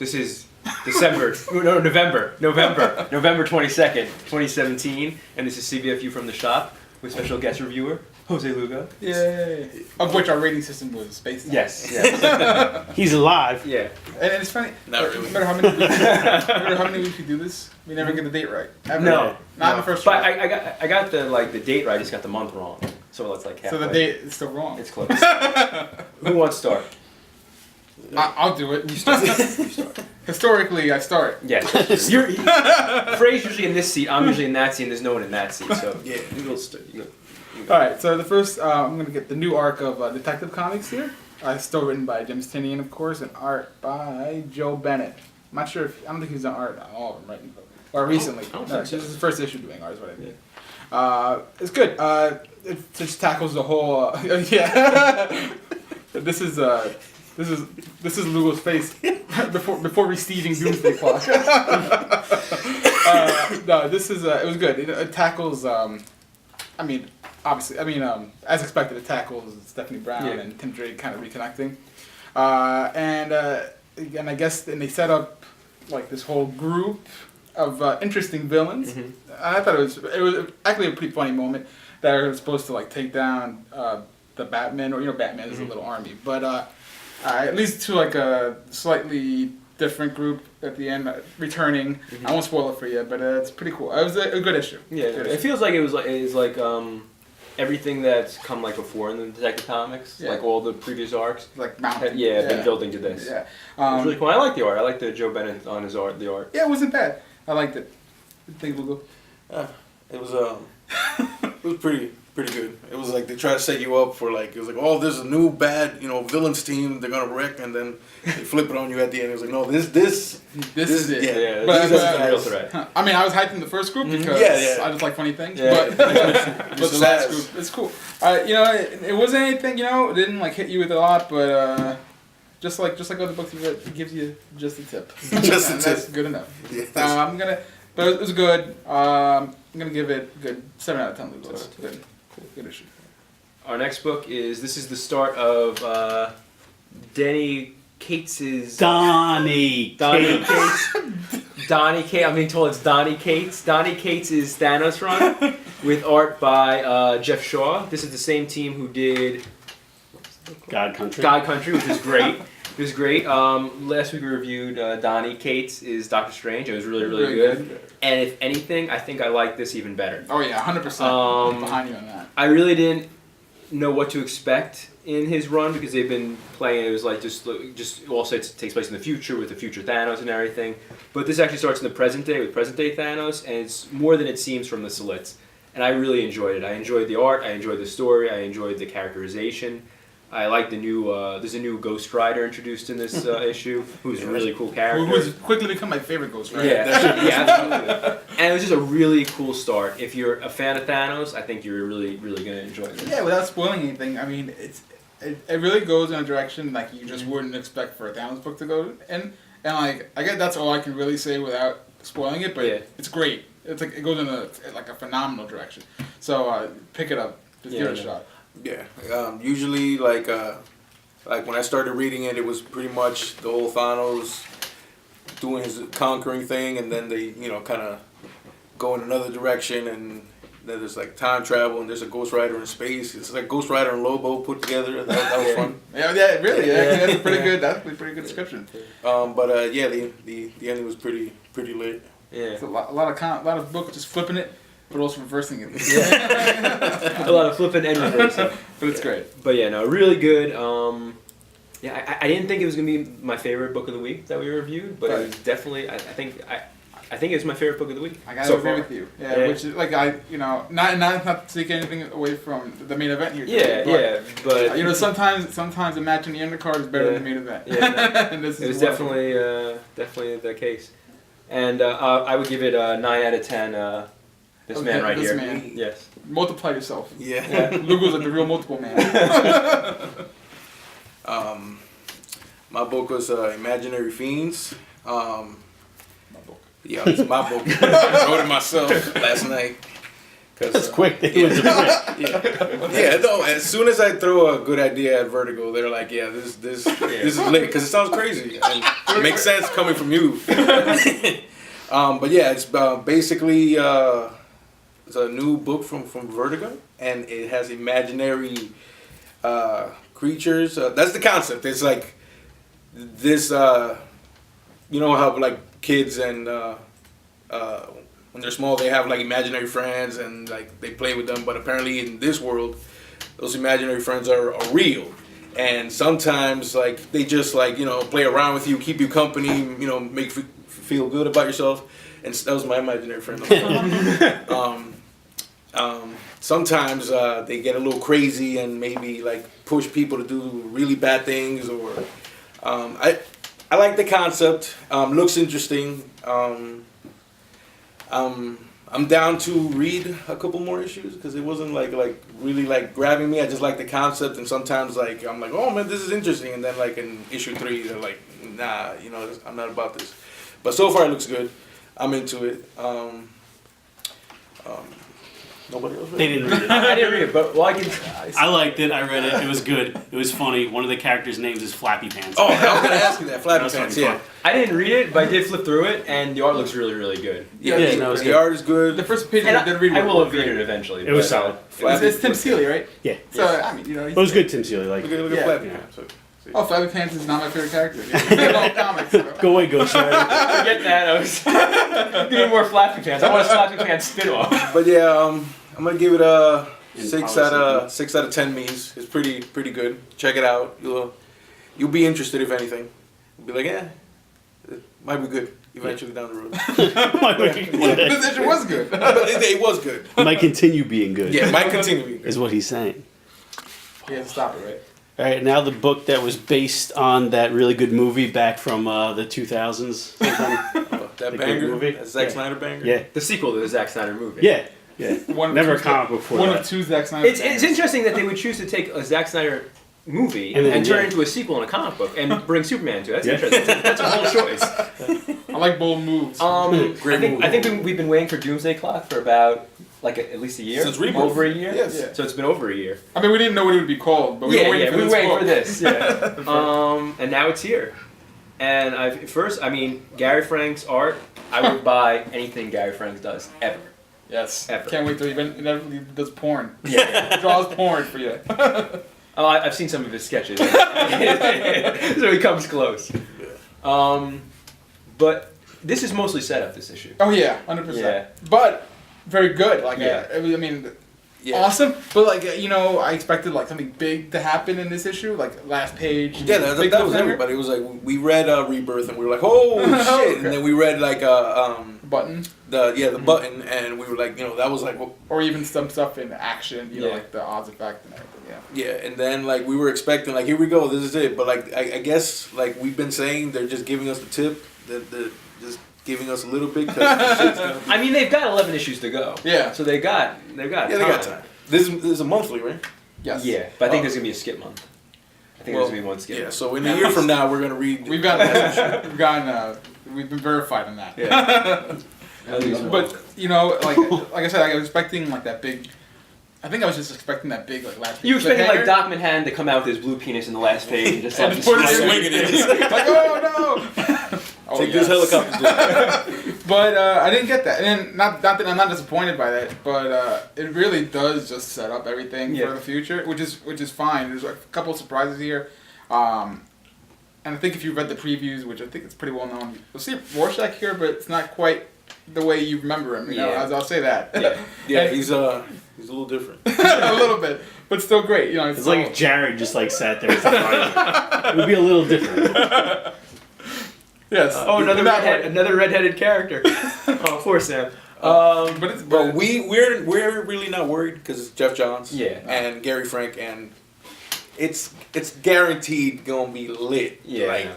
This is November 22nd, 2017, and this is CBFU from the shop with special guest reviewer Jose Lugo. Yay! Of which our rating system was based on. Yes. He's alive. Yeah. And it's funny. Not really. No matter how many weeks we do this, we never get the date right. Ever. No. Not in the first But try. I got the date right. I just got the month wrong. So it's like halfway. So the date is still wrong. It's close. Who wants to start? I'll do it. You start. Historically, I start. Yes. Frey's usually in this seat. I'm usually in that seat. And there's no one in that seat. So Yeah. you go start. All right. So the first, I'm gonna get the new arc of Detective Comics here. Still written by Jim Tinian, of course, and art by Joe Bennett. I'm not sure if I don't think he's done art on all of them, right? Or recently. I don't No, think so. this is his first issue doing art. Is what I mean. It's good. It just tackles the whole. Yeah. This is Lugo's face before receiving Doomsday Clock. No, this is it was good. It tackles. Obviously, as expected, it tackles Stephanie Brown and Tim Drake kind of reconnecting, and I guess then they set up like this whole group of interesting villains. Mm-hmm. And I thought it was actually a pretty funny moment that are supposed to like take down the Batman, or Batman is a little army, but it leads to like a slightly different group at the end returning. Mm-hmm. I won't spoil it for you, but it's pretty cool. It was a good issue. Yeah, it feels like it's like everything that's come like before in the Detective Comics, like all the previous arcs, like mountain. Been building to this. Yeah, it was really cool. I like the art. I like the Joe Bennett on his art. The art. Yeah, it wasn't bad. I liked it. I think we'll go. It was pretty good. It was like they try to set you up for like, it was like, oh, there's a new bad villains team they're gonna wreck, and then they flip it on you at the end. It was like, no, this is it. Yeah, but this is a real threat. I mean, I was hyped in the first group because I just like funny things. Yeah. But the last group, it's cool. It wasn't anything. It didn't like hit you with a lot, but just like other books, it gives you just a tip. Just a tip. That's good enough. Yeah, But it was good. I'm gonna give it a good 7 out of 10. Lugos. Good. Cool. Good issue. Our next book is the start of Denny Cates's Donnie Cates. Donnie Cates. I'm being told it's Donnie Cates. Donnie Cates' Thanos run with art by Jeff Shaw. This is the same team who did God Country, which is great. It was great. Last week we reviewed Donnie Cates' is Doctor Strange. It was really good. And if anything, I think I like this even better. Oh yeah, 100%. Behind you on that. I really didn't know what to expect in his run because they've been playing. It was like just also it takes place in the future with the future Thanos and everything. But this actually starts in the present day with present day Thanos, and it's more than it seems from the slits. And I really enjoyed it. I enjoyed the art. I enjoyed the story. I enjoyed the characterization. I like the new. There's a new Ghost Rider introduced in this issue, who's a really cool character. Who's quickly become my favorite Ghost Rider. Yeah, absolutely. And it was just a really cool start. If you're a fan of Thanos, I think you're really gonna enjoy this. Yeah, without spoiling anything, I mean, it really goes in a direction like you just wouldn't expect for a Thanos book to go in, and like I guess that's all I can really say without spoiling it. But it's great. It's like it goes in a phenomenal direction. So pick it up. Just give it a shot. Yeah, usually like when I started reading it, it was pretty much the whole Thanos doing his conquering thing, and then they kind of go in another direction, and then there's like time travel, and there's a Ghost Rider in space. It's like Ghost Rider and Lobo put together. That was fun. Yeah, really. Yeah. That's a pretty good. That's a pretty good description. The ending was pretty lit. Yeah, it's a lot of books just flipping it. But also reversing it. Yeah. A lot of flipping and reversing. But it's great. But yeah, no, really good. I didn't think it was going to be my favorite book of the week that we reviewed, but it was definitely, I think it was my favorite book of the week. I gotta agree with you. Yeah, which is like not to take anything away from the main event here. But sometimes Imagine the Undercard is better than the main event. Yeah, and this it was is definitely the case. And I would give it a 9 out of 10. This man right here. Man. Yes. Multiply yourself. Yeah. Lugo's like the real multiple man. My book was Imaginary Fiends. My book. Yeah, it's my book. I wrote it myself last night. That's quick. They went to print. Yeah, no. As soon as I throw a good idea at Vertigo, they're like, "Yeah, this is lit," because it sounds crazy and it makes sense coming from you. But yeah, it's basically it's a new book from Vertigo, and it has imaginary creatures. That's the concept. It's like this. You know how like kids and when they're small, they have like imaginary friends and like they play with them. But apparently, in this world, those imaginary friends are real. And sometimes, like they just like play around with you, keep you company, make you feel good about yourself. And that was my imaginary friend. Sometimes they get a little crazy and maybe like push people to do really bad things. Or I like the concept. Looks interesting. I'm down to read a couple more issues because it wasn't like really like grabbing me. I just like the concept, and sometimes like I'm like, oh man, this is interesting, and then like in issue 3, they're like, nah, I'm not about this. But so far it looks good. I'm into it. Nobody else read They it? didn't read it. I didn't read it, but I liked it. I read it. It was good. It was funny. One of the characters' names is Flappy Pants. Oh, I was gonna ask you that. Flappy That's Pants, funny. yeah. I didn't read it, but I did flip through it, and the art looks really, really good. Yeah, Yeah, no, it's the good. art is good. The first page And I did read. I will was read great. it eventually. It was but, solid. Flappy- It's Tim Seeley, right? Yeah. So I mean, It was good, Tim Seeley. Like, Look at Yeah. Flappy Pants. Oh, Flappy Pants is not my favorite character. In all comics. So. go away, Ghost Rider. Forget Thanos. Give me more Flappy Pants. I want a Flappy Pants spin-off. But yeah, I'm gonna give it a In 6 policy. out of 6 out of 10 me's. It's pretty good. Check it out. You'll be interested if anything. You'll be like, yeah, it might be good eventually down the road. This issue was good. But it was good. Might continue being good. Yeah, it might continue being good. Is what he's saying. He had to stop it, right? All right, now the book that was based on that really good movie back from the 2000s. sometime. That The good banger, movie? that Zack Yeah. Snyder banger. Yeah, The sequel to the Zack Snyder movie. yeah, yeah. One of Never a two- comic book before One that. of 2 Zack Snyder. It's interesting that they would choose to take a Zack Snyder movie And and, then, turn yeah. it into a sequel in a comic book and bring Superman to it. That's Yeah. interesting. That's a whole choice. I like bold moves. Great movie. I think we've been waiting for Doomsday Clock for about at least a year. Since Rebirth. Over a year. Yes. Yeah. So it's been over a year. I mean, we didn't know what it would be called, but we were waiting for we this were waiting book. for this. Yeah. And now it's here. And Gary Frank's art. I would buy anything Gary Frank does ever. Yes. Ever. Can't wait till he does porn. Yeah. Draws porn for you. Oh, I've seen some of his sketches, so he comes close. But this is mostly set up. This issue. Oh yeah, 100%. Yeah. But very good. Like, Yeah. I mean, Yeah. awesome. But like, I expected like something big to happen in this issue, like last page. Yeah, big that was cliffhanger. everybody. It was like we read Rebirth and we were like, oh shit, and then we read like Button, the button, and we were like, that was like, well, or even some stuff in action. You know, Yeah. like the odds effect and everything. Yeah. yeah, and then like we were expecting like, here we go, this is it. But like I guess like we've been saying, they're just giving us the tip, they're just giving us a little bit. Cause the shit's gonna be, I mean, they've got 11 issues to go. Yeah. So they got yeah, they got time. This is a monthly, right? Yes. Yeah, but I think there's gonna be a skip month. I think Well, there's gonna be one skip. Yeah, month. so in a year from now, we're gonna read. We've been verified on that. Yeah. At least one. But like I said, I was expecting like that big. I think I was just expecting that big like last. You expected cliffhanger. like Doc Manhattan to come out with his blue penis in the last page and just like And put it destroy in. it. Swinging it. Like, oh no! Oh, Take yes. this helicopter. But I didn't get that, and not that I'm not disappointed by that, but it really does just set up everything Yeah. for the future, which is fine. There's a couple of surprises here, and I think if you read the previews, which I think it's pretty well known, you'll see Rorschach here, but it's not quite the way you remember him. You know, Yeah. I'll say that. Yeah. Yeah, And- he's a little different. a little bit, but still great. You know, It's like if Jared just like sat there. It would be a little different. yes. Oh, another redheaded character. Oh, poor Sam. But But we're really not worried because it's Jeff Johns, Yeah. and Gary Frank, and it's guaranteed gonna be lit. Yeah. Like,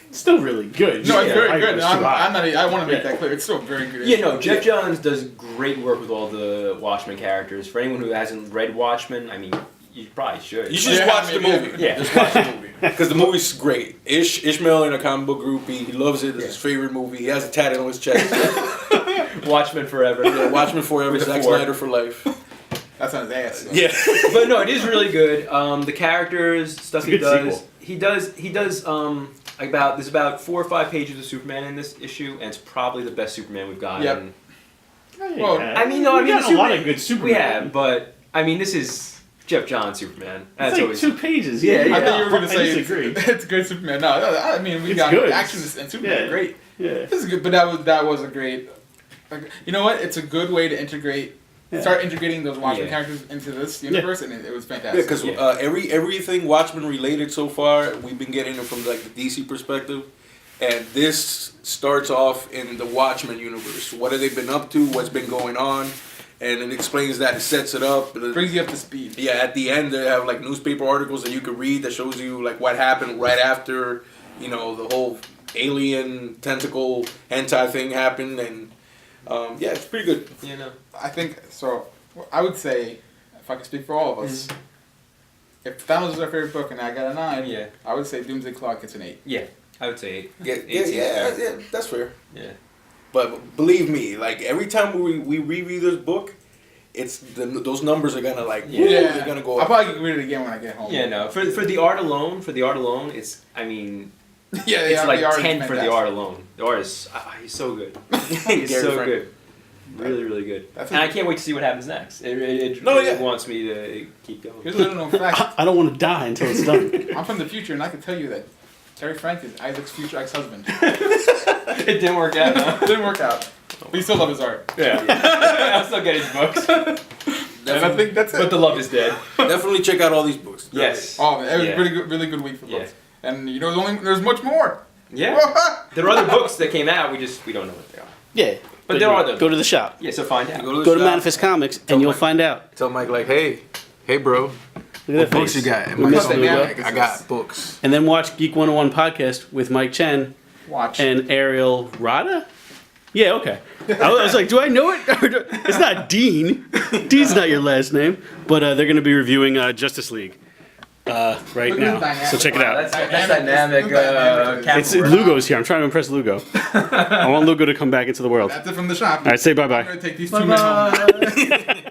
It's still really good. no, it's Yeah, very I good. was I'm too high. not. I want to make Yeah. that clear. It's still very good. Yeah, no, Jeff Johns does great work with all the Watchmen characters. For anyone who hasn't read Watchmen, I mean, you probably should. you should just Yeah, watch the maybe. movie. Yeah. Just watch the movie because the movie's great. Ishmael in a comic book group, he loves it. It's his favorite movie. He has it tatted on his chest. Watchmen forever. Yeah, Watchmen Forever, With the Zack four. Snyder for life. That's on his ass. So. Yeah. But no, it is really good. The characters, stuff It's a he good does. sequel. He does. There's about 4 or 5 pages of Superman in this issue, and it's probably the best Superman we've gotten. Yep. Well, We've a lot Superman- of good Superman. We have, but I mean, this is Jeff Johns Superman. It's That's like always 2 pages. Yeah, I thought you were going to I say disagree. it's good Superman. No, I mean we It's got good. action and Superman. Yeah. Great. Yeah. This is good, but that was a great. You know what? It's a good way to start integrating those Watchmen characters into this universe, and it was Yeah, fantastic. because everything Watchmen related so far, we've been getting it from like the DC perspective, and this starts off in the Watchmen universe. What have they been up to? What's been going on? And it explains that. It sets it up. Brings you up to speed. Yeah, at the end they have like newspaper articles that you could read that shows you like what happened right after, the whole alien tentacle hentai thing happened, and yeah, it's pretty good. you know. I think so. I would say, if I could speak for all of us, if Thanos is our favorite book and I got a 9, Yeah. I would say Doomsday Clock gets an 8. Yeah, I would say 8. Yeah, that's fair. Yeah. But believe me, like every time we reread this book, it's those numbers are gonna like they're gonna go I'll up. probably read it again when I get home. Yeah, no. For the art alone, it's yeah, it's like the art is 10 for the fantastic. art alone. The art is he's so good. He's Gary so Frank. good. Really, really good. That's And a- I can't wait to see what happens next. It No, really yeah. wants me to keep going. Here's a little known fact. I don't want to die until it's done. I'm from the future, and I can tell you that Terry Frank is Isaac's future ex-husband. It didn't work out, huh? It didn't work out. But you still love his art. Yeah. I'll still get his books. And I think that's it. But the love is dead. Definitely check out all these books. Yes. Oh, man, it was Yeah. really good week for Yeah. books. And there's much more. Yeah. There are other books that came out, we don't know what they are. Yeah. But there are them. Go to the shop. Yeah, so find out. Go to Manifest Comics, and you'll find out. Tell Mike like, hey bro, Look at that face. And We Mike's missed like, Lugo. I got books. And then watch Geek 101 podcast with Mike Chen Watch. and Ariel Rada. Yeah, okay. I was like, do I know it? It's not Dean. Dean's not your last name. But they're going to be reviewing Justice League right Look at now. the dynamic. So check it out. That's dynamic. It's Lugo's here. I'm trying to impress Lugo. I want Lugo to come back into the world. That's it from the shop. All right, say bye-bye. I'm going to take these 2 men home.